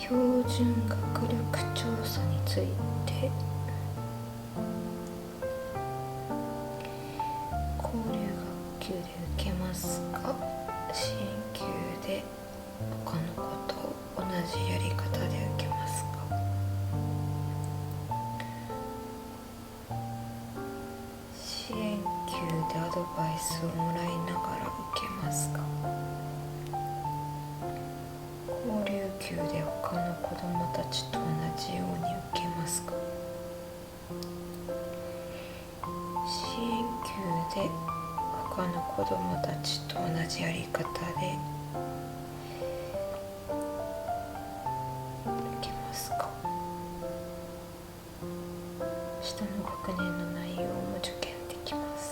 標準学力調査について、交流学級で受けますか、支援級で他のことを同じやり方で受けますか。支援級でアドバイスをもらいながら受けますか。交流級で他の子どもたちと同じように受けますか。支援級で他の子どもたちと同じやり方で受けますか。下の学年の内容も受験できます。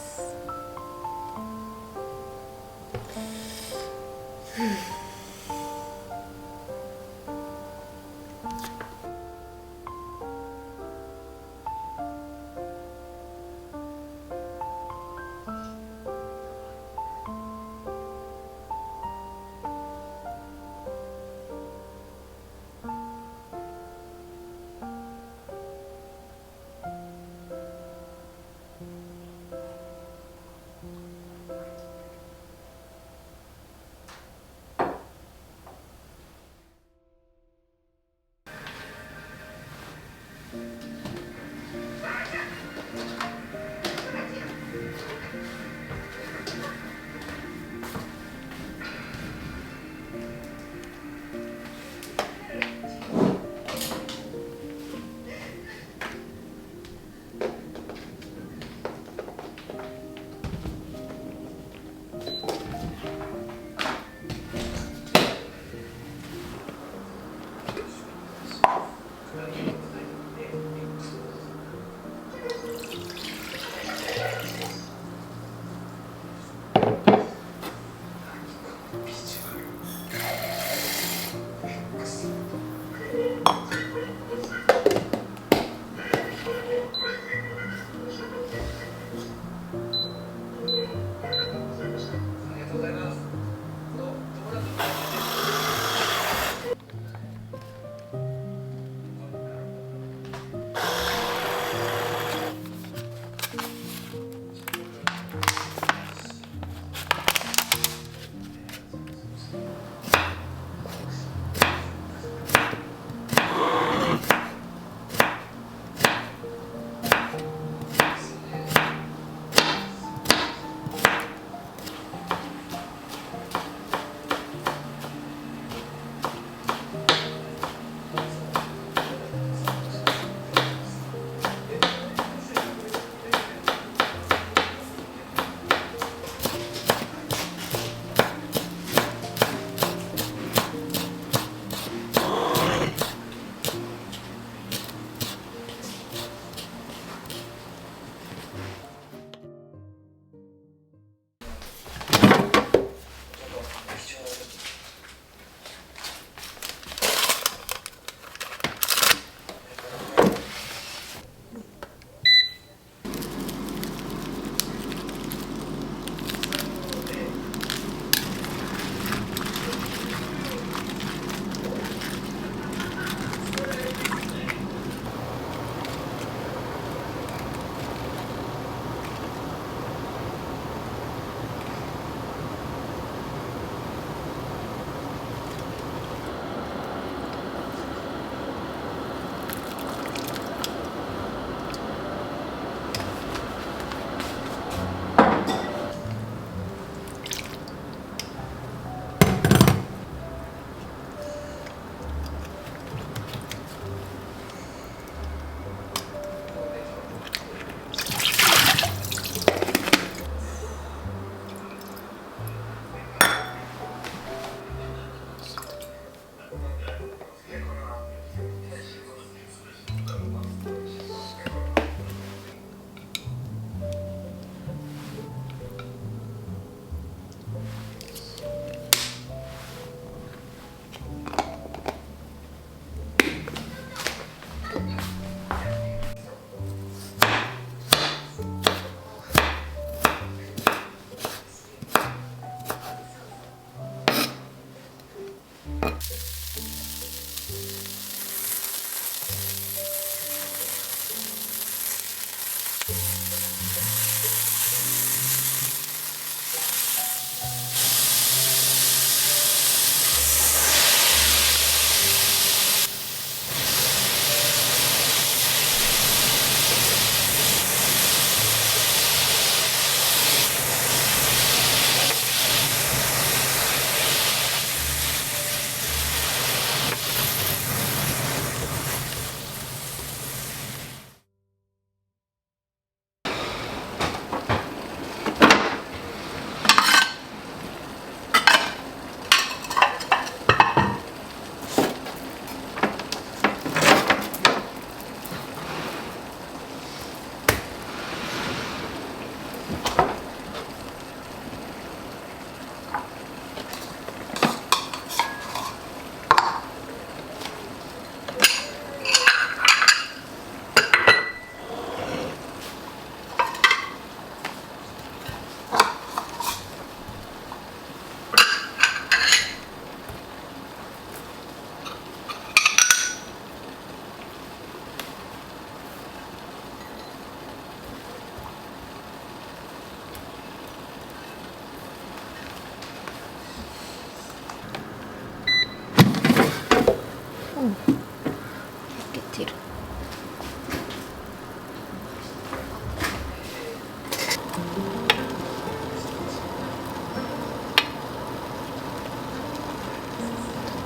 けてる。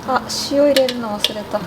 あ、塩入れるの忘れた。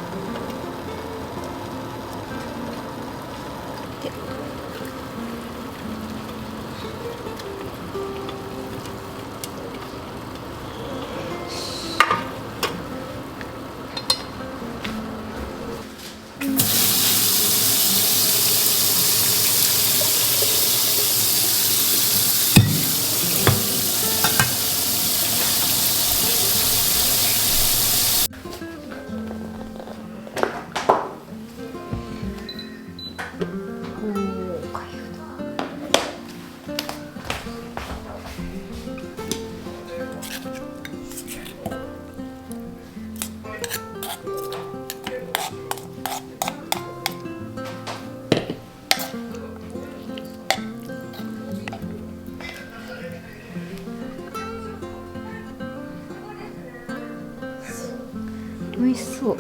美味しそう。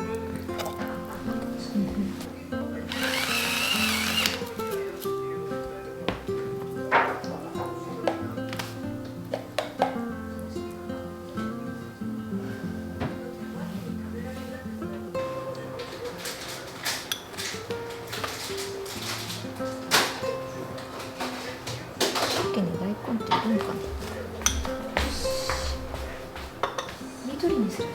鮭に大根っているのかな。緑にする。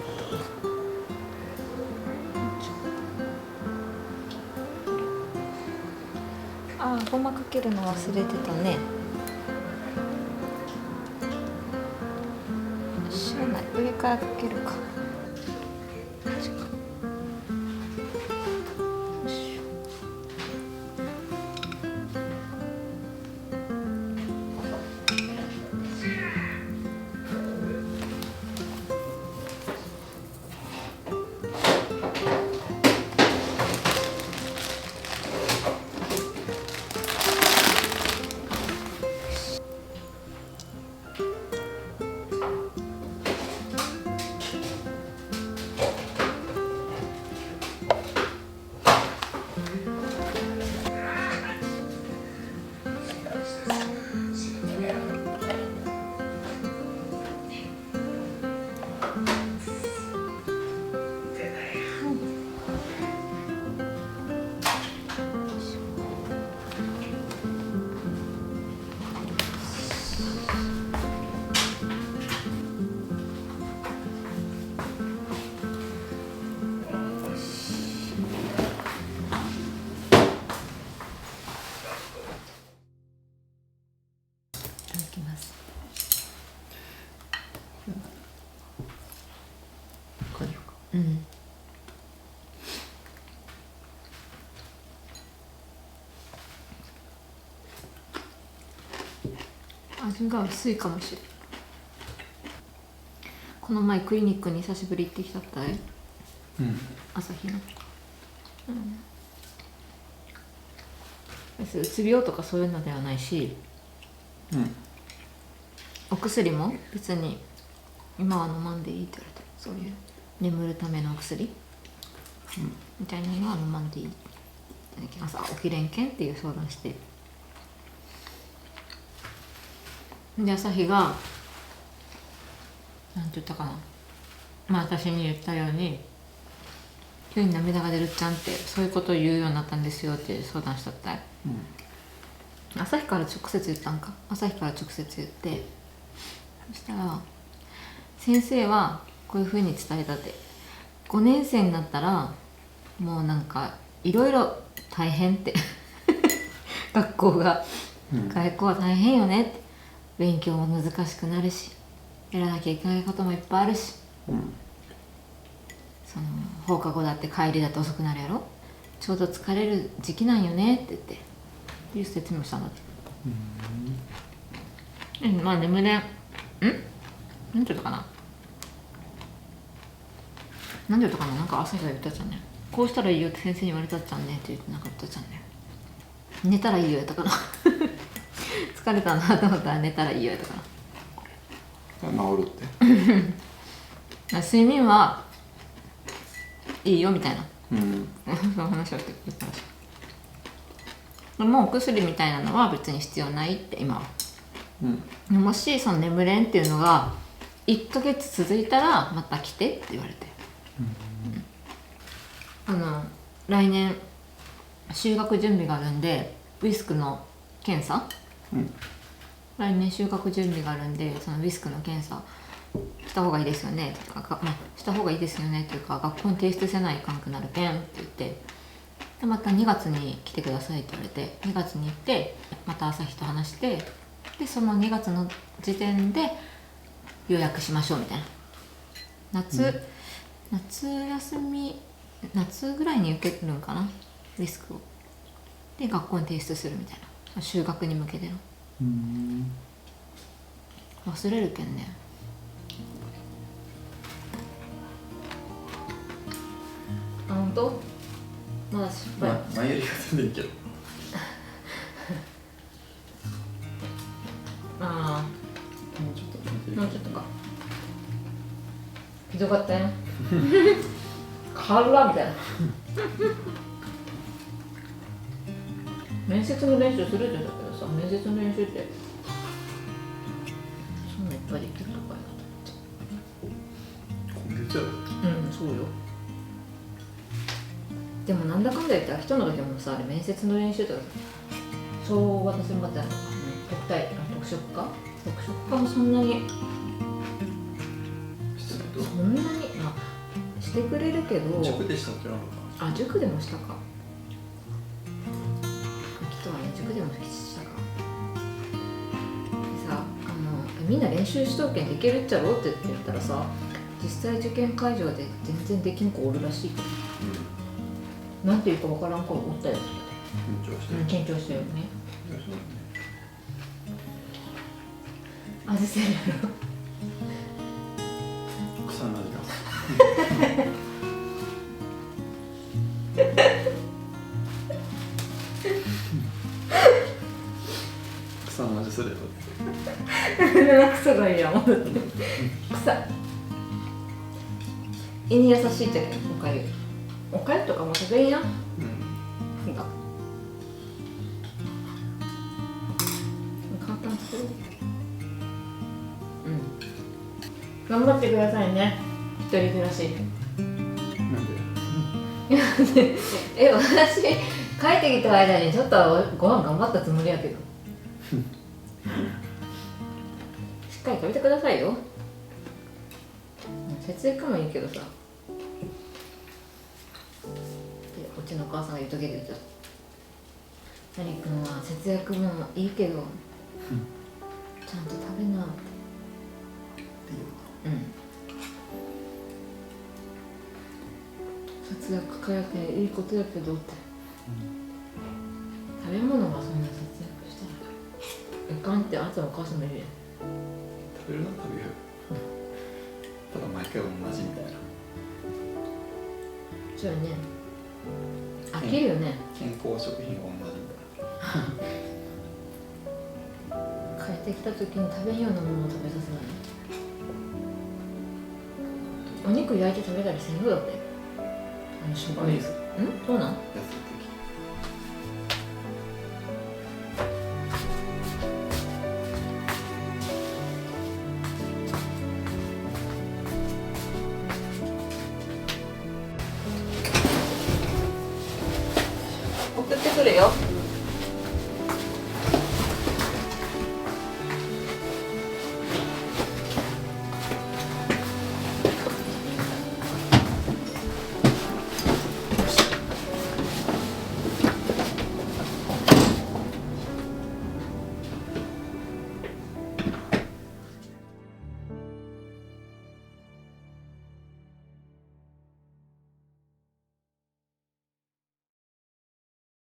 ああ、ごまかけるの忘れてたね。しゃあない、上からかけるか。うん。味が薄いかもしれない。この前クリニックに久しぶり行ってきたったい。うん。朝日の。別にうつ病とかそういうのではないし、うん。お薬も別に今は飲まんでいいって言われて、そういう眠るためのお薬、みたいなのは飲まんでいい。朝起きれんけんっていう相談して、で朝日がなんて言ったかな、まあ私に言ったように急に涙が出るっちゃんってそういうことを言うようになったんですよって相談しとったい。朝日から直接言ったんか。朝日から直接言って、そしたら先生はこういうふうに伝えたって、5年生になったらもうなんかいろいろ大変って学校が、学校は大変よねって、勉強も難しくなるしやらなきゃいけないこともいっぱいあるし、その放課後だって帰りだって遅くなるやろ、ちょうど疲れる時期なんよねって言っていう説明をしたんだって。まあ眠れん、なんて言うのかな、なんて言うのかな、なんか朝日が言ったじゃんね、こうしたらいいよって先生に言われたっちゃんねって言ってなかったじゃんね。寝たらいいよやったかな疲れたなと思ったら寝たらいいよやったかな。治るって睡眠はいいよみたいな。うんその話をしてくれたらしい。もうお薬みたいなのは別に必要ないって今は。うんもしその眠れんっていうのが1ヶ月続いたらまた来てって言われて、来年就学準備があるんでウィスクの検査、来年就学準備があるんでそのウィスクの検査した方がいいですよねとか、した方がいいですよねというか学校に提出せないかんくなるけんって言って、でまた2月に来てくださいって言われて2月に行ってまた朝日と話して、でその2月の時点で予約しましょうみたいな。夏休み夏ぐらいに受けるんかなリスクを。で学校に提出するみたいな、就学に向けての。忘れるけんね。あ、ほんと？まだ失敗。前よりが全然いいけど。あもうちょっと見てあ、るもうちょっとか。ひどかったよ。辛っみたいな。面接の練習するって言ったけどさ、面接の練習ってそんないっぱいできるとか今月やろ。うん、そうよ。でもなんだかんだ言ったら人の時もさ、あれ面接の練習とかそう渡せるまであるのか、特色かもそんなにそんなにしてくれるけど、塾でしたってなのかあ、塾でもしたか。人はね、塾でもしたか。でさ、みんな練習しとけんでいけるっちゃろって言ったらさ、実際受験会場で全然できん子おるらしい。なんていうかわからん子おったよ。緊張してるよね。味せるやろ。草の味が草の味するやろ。草がいいやん。草。胃に優しいっちゃけん、おかゆ。おかゆとかも食べんやん。簡単する。頑張ってくださいね。一人暮らし。なんで？私帰ってきた間にちょっとご飯頑張ったつもりやけど。しっかり食べてくださいよ。節約もいいけどさ。こっちのお母さんが言うとけるけど、マリ君は節約もいいけど、ちゃんと食べなって。節約かやけんいいことやけどって、食べ物がそんな節約したらいかんってあなたのお母さんも言うやん。食べるな食べよただ毎回同じみたいな。そうよね、飽きるよね。健康食品が同じみたいな。帰ってきた時に食べんようなものを食べさせない。お肉焼いて食べたりせんよだって。食いいです。そうなん？安い時。送ってくるよ。